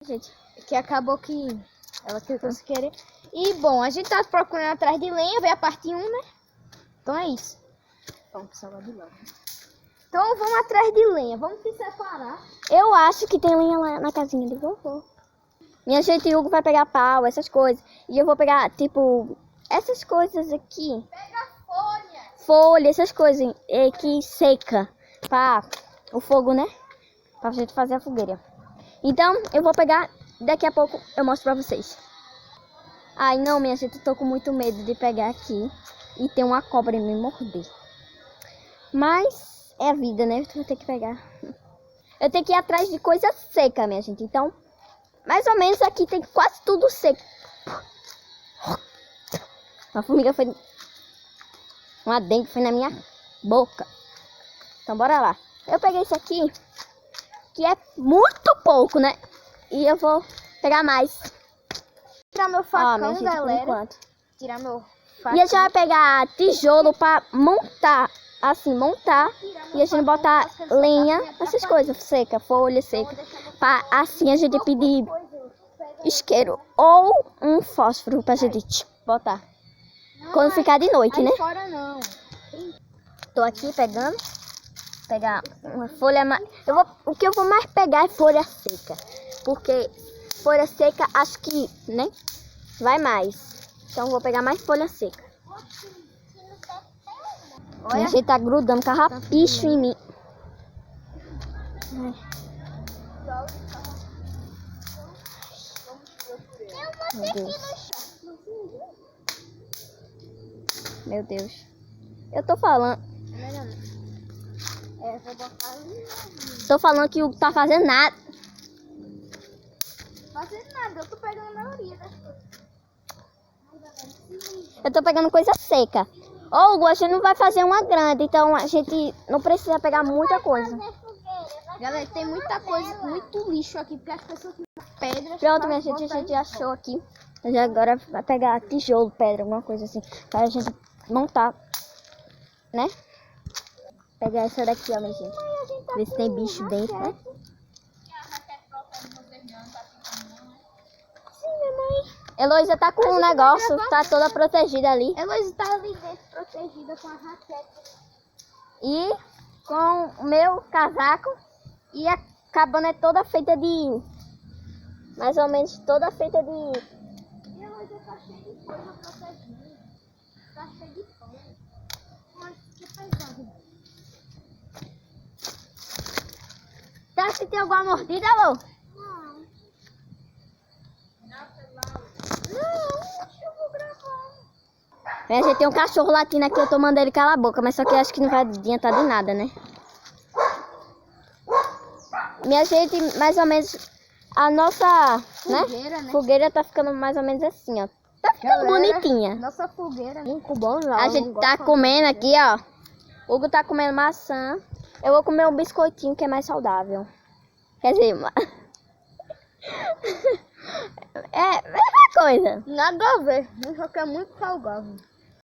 gente? Que acabou que ela tentou se querer. E, bom, a gente tá procurando atrás de lenha, veio a parte 1, né? Então é isso. Vamos salvar de lá. Então vamos atrás de lenha, vamos se separar. Eu acho que tem lenha lá na casinha de vovô. Minha gente, Hugo vai pegar pau, essas coisas. E eu vou pegar, tipo, essas coisas aqui. Pega folha. Folha, essas coisas que seca. Pra o fogo, né? Pra gente fazer a fogueira. Então, eu vou pegar, daqui a pouco eu mostro pra vocês. Ai, não, minha gente, eu tô com muito medo de pegar aqui e ter uma cobra e me morder. Mas é a vida, né? Eu vou ter que pegar. Eu tenho que ir atrás de coisa seca, minha gente. Então, mais ou menos aqui tem quase tudo seco. Uma formiga foi... Uma dengue foi na minha boca. Então, bora lá. Eu peguei isso aqui, que é muito pouco, né? E eu vou pegar mais. Tirar meu facão, minha gente, galera. por enquanto. Tirar meu E facão. a gente vai pegar tijolo pra montar, assim, montar. E a gente botar lenha, essas coisas secas, folha seca. Pra assim a gente pedir isqueiro ou um fósforo pra gente botar. Quando ficar de noite, né? Fora não. Tô aqui pegando. Pegar uma folha mais... O que eu vou mais pegar é folha seca. Porque folha seca acho que, né? Vai mais. Então vou pegar mais folha seca. Olha. A gente tá grudando carrapicho em mim. Meu Deus. Meu Deus. Eu tô falando. Vou botar ali. Tô falando que o tá fazendo nada. Fazendo nada, eu tô pegando a maioria das coisas. Eu tô pegando coisa seca. Ou a gente não vai fazer uma grande, então a gente não precisa pegar muita coisa. Galera, tem muita coisa, muito lixo aqui, porque as pessoas ficam pedras. Pronto, minha gente, a gente achou aqui. A gente agora vai pegar tijolo, pedra, alguma coisa assim, para a gente montar, né? Pegar essa daqui, ó, minha gente. Ver se tem bicho dentro, né? Sim, minha mãe. Heloísa tá com um negócio, tá toda protegida ali. Heloísa tá ali dentro, protegida com a raquete. E com o meu casaco. E a cabana é toda feita de... Mais ou menos toda feita de... E a Heloísa tá cheia de coisa protegida. Tá cheia de pano. Mas que pesado. Tá sentindo alguma mordida, Alô? Não. Não, eu vou gravar. Minha gente, tem um cachorro latindo aqui, eu tô mandando ele calar a boca, mas só que eu acho que não vai adiantar de nada, né? Minha gente, mais ou menos, a nossa Fogueira, né? fogueira tá ficando mais ou menos assim, ó. Tá ficando bonitinha. Nossa fogueira, muito bom já. A gente tá comendo aqui, ó. O Hugo tá comendo maçã. Eu vou comer um biscoitinho que é mais saudável. Quer dizer, é a mesma coisa. Nada a ver, só que é muito salgado.